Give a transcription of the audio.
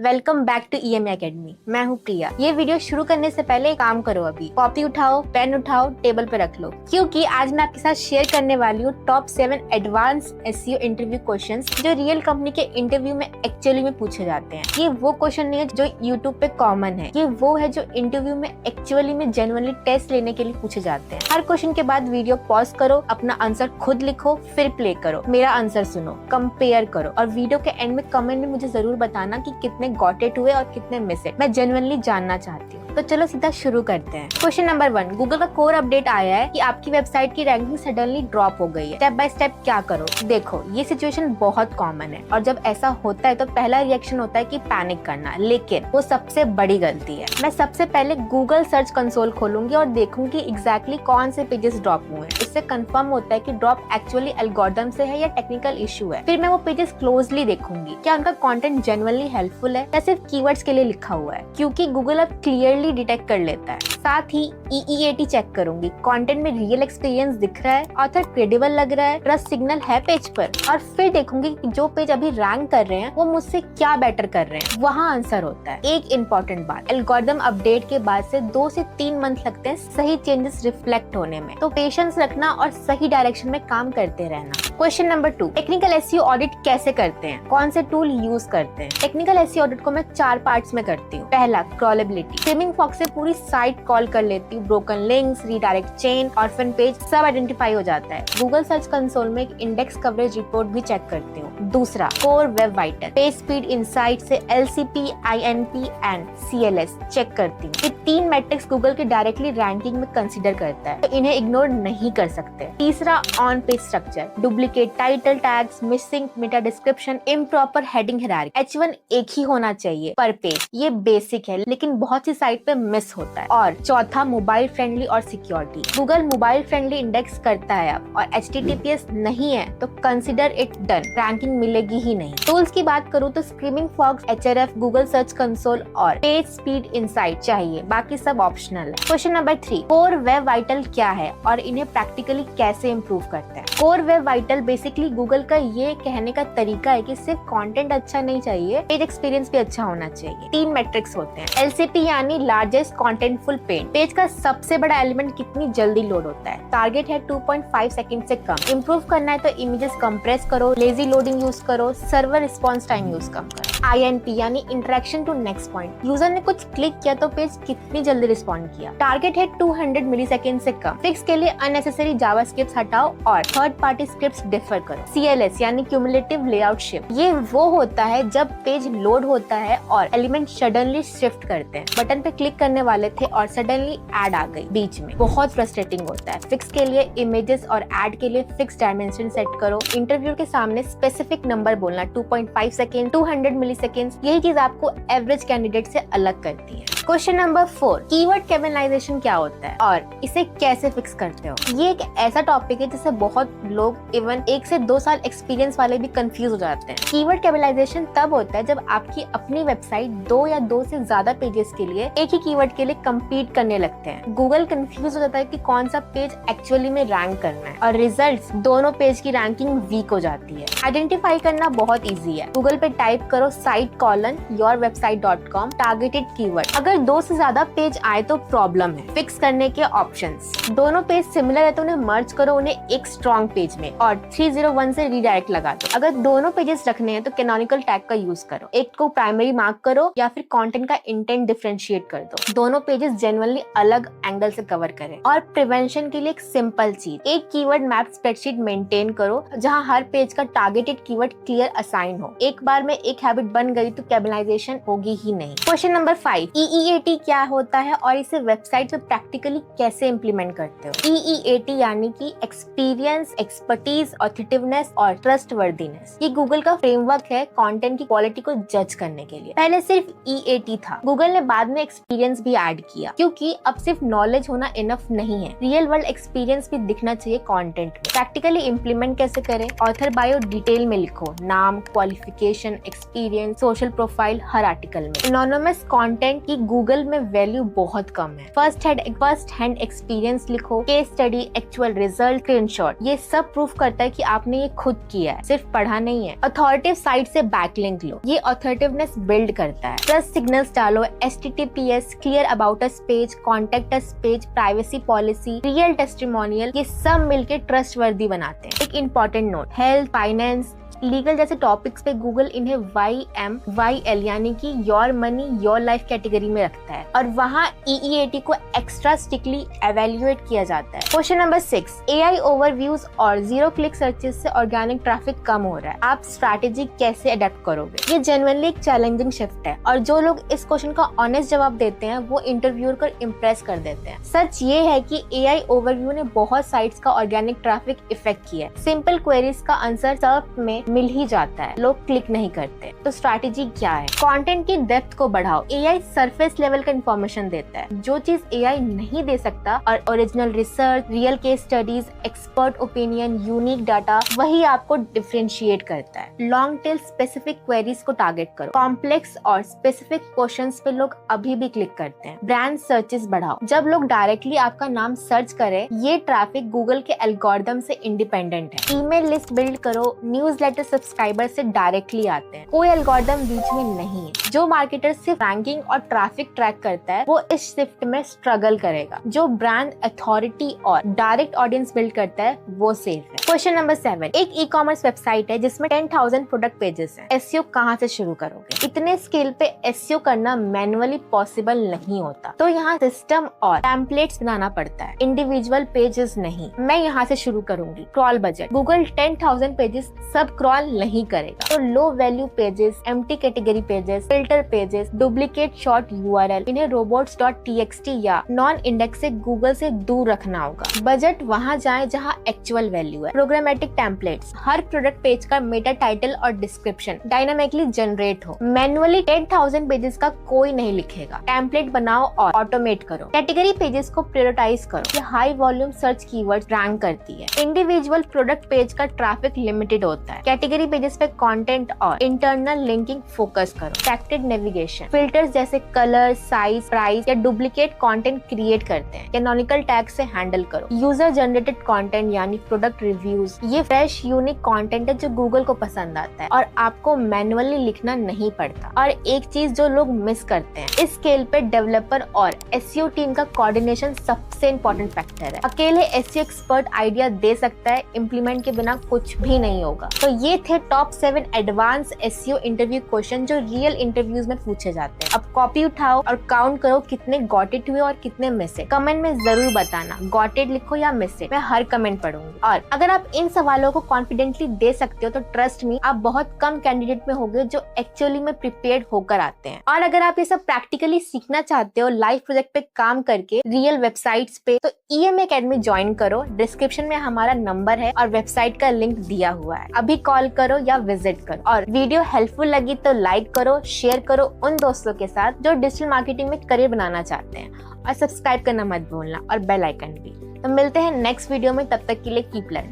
Welcome back to EMI academy. मैं हूँ प्रिया। ये वीडियो शुरू करने से पहले एक काम करो, अभी कॉपी उठाओ, पेन उठाओ, टेबल पे रख लो, क्योंकि आज मैं आपके साथ शेयर करने वाली हूँ top 7 advance SEO interview questions जो रियल कंपनी के इंटरव्यू में एक्चुअली में पूछे जाते हैं। ये वो क्वेश्चन नहीं है जो यूट्यूब पे कॉमन है, ये वो है जो इंटरव्यू में एक्चुअली में जेन्युइनली टेस्ट लेने के लिए पूछे जाते हैं। हर क्वेश्चन के बाद वीडियो पॉज करो, अपना आंसर खुद लिखो, फिर प्ले करो, मेरा आंसर सुनो, कंपेयर करो और वीडियो के एंड में कमेंट में मुझे जरूर बताना कि कितने गॉट इट हुए और कितने मिस इट। मैं जेन्युइनली जानना चाहती हूँ। तो चलो सीधा शुरू करते हैं। क्वेश्चन नंबर 1, गूगल का कोर अपडेट आया है कि आपकी वेबसाइट की रैंकिंग सडनली ड्रॉप हो गई है। स्टेप बाय स्टेप क्या करो। देखो, ये सिचुएशन बहुत कॉमन है और जब ऐसा होता है तो पहला रिएक्शन होता है कि पैनिक करना, लेकिन वो सबसे बड़ी गलती है। मैं सबसे पहले गूगल सर्च कंसोल खोलूंगी और देखूंगी एग्जैक्टली कौन से पेजेस ड्रॉप हुए हैं। इससे कंफर्म होता है कि ड्रॉप एक्चुअली एल्गोरिथम से है या टेक्निकल इशू है। फिर मैं वो पेजेस क्लोजली देखूंगी, क्या उनका कंटेंट जेन्युइनली हेल्पफुल है या सिर्फ कीवर्ड्स के लिए लिखा हुआ है, क्योंकि गूगल अब क्लियरली डिटेक्ट कर लेता है। साथ ही EEAT चेक करूंगी, कंटेंट में रियल एक्सपीरियंस दिख रहा है, ऑथर क्रेडिबल लग रहा है, ट्रस्ट सिग्नल है पेज पर। और फिर देखूंगी कि जो पेज अभी रैंक कर रहे हैं वो मुझसे क्या बेटर कर रहे हैं, वहाँ आंसर होता है। एक इम्पोर्टेंट बात, एल्गोरिथम अपडेट के बाद से 2 से 3 मंथ लगते हैं सही चेंजेस रिफ्लेक्ट होने में, तो पेशेंस रखना और सही डायरेक्शन में काम करते रहना। Question number 2, technical SEO audit कैसे करते हैं, कौन से टूल यूज करते हैं। टेक्निकल SEO ऑडिट को मैं 4 पार्ट्स में करती हूँ। पहला, क्रॉलेबिलिटी। स्क्रीमिंग फॉक्स से पूरी साइट कॉल कर लेती हूँ, broken links, redirect chain, orphan page सब आइडेंटिफाई हो जाता है। गूगल सर्च कंसोल में एक इंडेक्स कवरेज रिपोर्ट भी चेक करती हूँ। दूसरा, core web vital, page speed insight से LCP, INP and CLS check करती हूँ। ये 3 मैट्रिक्स गूगल के डायरेक्टली रैंकिंग में कंसीडर करता है, तो इन्हें इग्नोर नहीं कर सकते। तीसरा, on page structure, duplicate title tags, missing meta description, improper heading hierarchy. H1 एक ही होना चाहिए पर पेज, ये बेसिक है लेकिन बहुत सी साइट पे मिस होता है। और चौथा, मोबाइल फ्रेंडली और security. Google mobile friendly index करता है अब, और HTTPS नहीं है तो कंसिडर इट डन, रैंकिंग मिलेगी ही नहीं। टूल्स की बात करूँ तो screaming fox, HRF, Google search console और पेज स्पीड इनसाइट चाहिए, बाकी सब ऑप्शनल है। Question number 3, core web vital क्या है और इन्हें प्रैक्टिकली कैसे इम्प्रूव करते हैं। Core web vital basically Google का ये कहने का तरीका है कि सिर्फ कंटेंट अच्छा नहीं चाहिए, पेज एक्सपीरियंस भी अच्छा होना चाहिए। 3 मैट्रिक्स होते हैं। LCP यानी लार्जेस्ट कंटेंटफुल पेज, पेज का सबसे बड़ा एलिमेंट कितनी जल्दी लोड होता है, टारगेट है 2.5 सेकंड से कम। इंप्रूव करना है तो इमेजेस कंप्रेस करो, लेजी लोडिंग यूज करो, सर्वर रिस्पांस टाइम यूज कम करो। INP यानी interaction to next point, user ने कुछ क्लिक किया तो पेज कितनी जल्दी रिस्पॉन्ड किया, टारगेट है 200 मिलीसेकंड से कम। फिक्स के लिए अननेसेसरी जावास्क्रिप्ट हटाओ और थर्ड पार्टी स्क्रिप्ट्स डिफर करो। CLS यानी क्यूमुलेटिव लेआउट शिफ्ट, ये वो होता है जब पेज लोड होता है और एलिमेंट सडनली शिफ्ट करते हैं। बटन पे क्लिक करने वाले थे और सडनली एड आ गई बीच में, बहुत फ्रस्ट्रेटिंग होता है। फिक्स के लिए इमेजेस और एड के लिए फिक्स डायमेंशन सेट करो। इंटरव्यू के सामने स्पेसिफिक नंबर बोलना, 2.5 सेकेंड, 200 मिलीसेकंड, यही चीज आपको एवरेज कैंडिडेट से अलग करती है। क्वेश्चन नंबर 4, कीवर्ड कैबिनाइजेशन क्या होता है और इसे कैसे फिक्स करते हो। ये एक ऐसा टॉपिक है जिससे बहुत लोग इवन 1 से 2 साल एक्सपीरियंस वाले भी कंफ्यूज हो जाते हैं। कीवर्ड कैबिनाइजेशन तब होता है जब आपकी अपनी वेबसाइट 2 या 2 से ज्यादा पेजेस के लिए एक ही कीवर्ड के लिए compete करने लगते हैं। गूगल कंफ्यूज हो जाता है कि कौन सा पेज एक्चुअली में रैंक करना है और रिजल्ट्स दोनों पेज की रैंकिंग वीक हो जाती है। आइडेंटिफाई करना बहुत इजी है। गूगल पे टाइप करो site:yourwebsite.com टारगेटेड कीवर्ड। अगर 2 से ज्यादा पेज आए तो प्रॉब्लम है। फिक्स करने के ऑप्शंस, दोनों पेज सिमिलर है तो उन्हें मर्ज करो, उन्हें एक स्ट्रॉन्ग पेज में, और 301 से रीडायरेक्ट लगा दो। अगर दोनों पेजेस रखने हैं तो कैनोनिकल टैग का यूज करो, एक को प्राइमरी मार्क करो या फिर कंटेंट का इंटेंट डिफरेंशिएट कर दो। दोनों पेजेस जेन्युइनली अलग एंगल से कवर करें। और प्रिवेंशन के लिए एक सिंपल चीज, एक कीवर्ड मैप स्प्रेडशीट मेंटेन करो जहां हर पेज का टारगेटेड कीवर्ड क्लियर असाइन हो। एक बार में एक हैबिट बन गई तो कैबिनाइजेशन होगी ही नहीं। क्वेश्चन नंबर 5, EEAT क्या होता है और इसे वेबसाइट पे प्रैक्टिकली कैसे इम्प्लीमेंट करते हो। EEAT यानी कि एक्सपीरियंस, एक्सपर्टीज, ऑथेंटिकनेस और ट्रस्टवर्दीनेस। ये गूगल का फ्रेमवर्क है कंटेंट की क्वालिटी को जज करने के लिए। पहले सिर्फ EAT था, गूगल ने बाद में एक्सपीरियंस भी ऐड किया, क्योंकि अब सिर्फ नॉलेज होना इनफ नहीं है, रियल वर्ल्ड एक्सपीरियंस भी दिखना चाहिए कंटेंट में। प्रैक्टिकली इम्प्लीमेंट कैसे करें, ऑथर बायो डिटेल में लिखो, नाम, क्वालिफिकेशन, एक्सपीरियंस, सोशल प्रोफाइल हर आर्टिकल में। एनोनिमस कंटेंट की गूगल में वैल्यू बहुत कम है। फर्स्ट हैंड एक्सपीरियंस लिखो, case study, actual result, screenshot, ये सब प्रूफ करता है कि आपने ये खुद किया है, सिर्फ पढ़ा नहीं है। अथॉरिटेटिव साइट से बैकलिंक लो, ये अथॉरिटेटिव अट्रैक्टिवनेस बिल्ड करता है। ट्रस्ट सिग्नल्स डालो, HTTPS, clear about us page, contact us page, privacy policy, real testimonial, ये सब मिलके ट्रस्ट वर्दी बनाते हैं। एक important note, health, finance, legal जैसे टॉपिक्स पे गूगल इन्हें YMYL यानी कि your money your life category में रखता है और वहाँ EEAT को एक्स्ट्रा स्ट्रिक्टली एवेल्युएट किया जाता है। क्वेश्चन नंबर 6, AI ओवरव्यूज और 0 क्लिक सर्चेस से ऑर्गेनिक ट्रैफिक कम हो रहा है, आप स्ट्रैटेजी कैसे अडेप्ट करोगे? ये जेन्युइनली एक चैलेंजिंग शिफ्ट है और जो लोग इस क्वेश्चन का ऑनेस्ट जवाब देते हैं वो इंटरव्यूअर को इम्प्रेस कर देते हैं। सच ये है कि AI ओवरव्यू ने बहुत साइट्स का ऑर्गेनिक ट्रैफिक इफेक्ट किया है। सिंपल क्वेरीज का आंसर सर्च में मिल ही जाता है, लोग क्लिक नहीं करते। तो स्ट्रैटेजी क्या है? कंटेंट की डेप्थ को बढ़ाओ। AI सरफेस लेवल का इंफॉर्मेशन देता है, जो चीज AI नहीं दे सकता, और original research, real case studies, expert opinion, unique data, वही आपको डिफरेंशिएट करता है। लॉन्ग टेल स्पेसिफिक क्वेरीज को टारगेट करो। कॉम्प्लेक्स और स्पेसिफिक क्वेश्चंस पे लोग अभी भी क्लिक करते हैं। ब्रांड सर्चेस बढ़ाओ। जब लोग डायरेक्टली आपका नाम सर्च करें, ये ट्रैफिक गूगल के एल्गोरिथम से इंडिपेंडेंट है। ईमेल लिस्ट बिल्ड करो, न्यूज़लेटर सब्सक्राइबर से डायरेक्टली आते हैं, कोई एल्गोरिथम बीच में नहीं है। जो मार्केटर सिर्फ रैंकिंग और ट्रैफिक ट्रैक करता है वो इस शिफ्ट में स्ट्रगल करेगा। जो ब्रांड अथॉरिटी और डायरेक्ट ऑडियंस बिल्ड करता है वो सेफ है। क्वेश्चन नंबर 7, एक ई-कॉमर्स वेबसाइट है जिसमें 10,000 प्रोडक्ट पेजेस हैं। एसईओ कहाँ से शुरू करोगे? इतने स्केल पे एसईओ करना मैन्युअली पॉसिबल नहीं होता, तो यहाँ सिस्टम और टेम्पलेट्स बनाना पड़ता है, इंडिविजुअल पेजेस नहीं। मैं यहाँ से शुरू करूंगी। Crawl budget. गूगल 10,000 पेजेस सब क्रॉल नहीं करेगा, तो low value pages, empty category pages, filter pages, duplicate short URL, इन्हें robots.txt या नॉन इंडेक्स से गूगल से दूर रखना होगा। बजट वहाँ जाए जहाँ एक्चुअल वैल्यू है। Programmatic templates. हर प्रोडक्ट पेज का मेटा टाइटल और डिस्क्रिप्शन डायनामिकली जनरेट हो। मैन्युअली 10,000 पेजेस का कोई नहीं लिखेगा। टेम्पलेट बनाओ और ऑटोमेट करो। कैटेगरी पेजेस को प्रायोरिटाइज करो। ये high volume search keyword rank करती है। इंडिविजुअल प्रोडक्ट पेज का ट्रैफिक लिमिटेड होता है। कैटेगरी पेजेस पे कंटेंट और इंटरनल लिंकिंग फोकस करो। Faceted navigation. फिल्टर्स जैसे कलर, साइज, प्राइस या डुप्लीकेट कंटेंट क्रिएट करते हैं। कैनोनिकल टैग से हैंडल करो। यूजर जनरेटेड कंटेंट यानी प्रोडक्ट रिव्यूज, ये फ्रेश यूनिक कंटेंट है जो गूगल को पसंद आता है और आपको मैन्युअली लिखना नहीं पड़ता। और एक चीज जो लोग मिस करते हैं, इस स्केल पे डेवलपर और एसईओ टीम का कोऑर्डिनेशन सबसे इंपॉर्टेंट फैक्टर है। अकेले एसईओ एक्सपर्ट आइडिया दे सकता है, इम्प्लीमेंट के बिना कुछ भी नहीं होगा। तो ये थे top 7 advance SEO interview question जो रियल इंटरव्यूज में पूछे जाते हैं। अब कॉपी उठाओ और काउंट करो कितने गॉट इट हुए और कितने मिसेड। कमेंट में जरूर बताना, गॉट इट लिखो या मिसेड, मैं हर कमेंट पढ़ूंगी। और अगर आप इन सवालों को कॉन्फिडेंटली दे सकते हो तो ट्रस्ट मी, आप बहुत कम कैंडिडेट में होंगे जो एक्चुअली में प्रिपेयर्ड होकर आते हैं। और अगर आप ये सब प्रैक्टिकली सीखना चाहते हो लाइव प्रोजेक्ट पे काम करके रियल वेबसाइट्स पे, तो EMA Academy ज्वाइन करो। डिस्क्रिप्शन में हमारा नंबर है और वेबसाइट का लिंक दिया हुआ है, अभी कॉल करो या विजिट करो। और वीडियो हेल्पफुल लगी तो लाइक करो, शेयर करो उन दोस्तों के साथ जो डिजिटल मार्केटिंग में करियर बनाना चाहते हैं, और सब्सक्राइब करना मत भूलना और बेल आइकन भी। तो मिलते हैं नेक्स्ट वीडियो में, तब तक के लिए कीप लर्निंग।